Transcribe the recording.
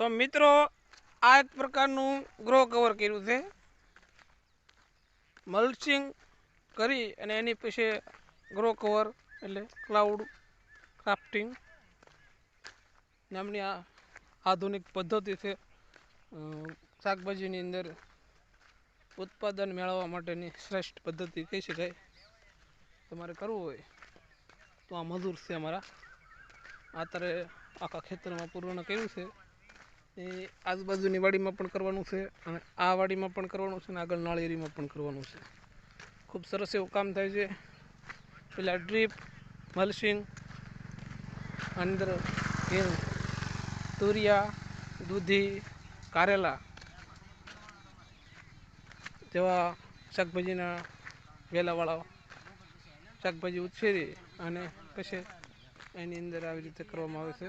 તો મિત્રો આ એક પ્રકારનું ગ્રો કવર કર્યું છે, મલ્ચિંગ કરી અને એની પછી ગ્રો કવર એટલે ક્લાઉડ ક્રાફ્ટિંગ નામની આ આધુનિક પદ્ધતિ છે શાકભાજીની અંદર ઉત્પાદન મેળવવા માટેની શ્રેષ્ઠ પદ્ધતિ કહી શકાય. તમારે કરવું હોય તો આ મજૂર છે અમારા, અત્યારે આખા ખેતરમાં પૂર્ણ કર્યું છે. એ આજુબાજુની વાડીમાં પણ કરવાનું છે અને આ વાડીમાં પણ કરવાનું છે અને આગળ નાળિયેરીમાં પણ કરવાનું છે. ખૂબ સરસ એવું કામ થાય છે. પેલા ડ્રીપ મલ્ચિંગ અંદર તુરિયા, દૂધી, કારેલા જેવા શાકભાજીના વેલાવાળા શાકભાજી ઉછેરી અને પછી એની અંદર આવી રીતે કરવામાં આવે છે.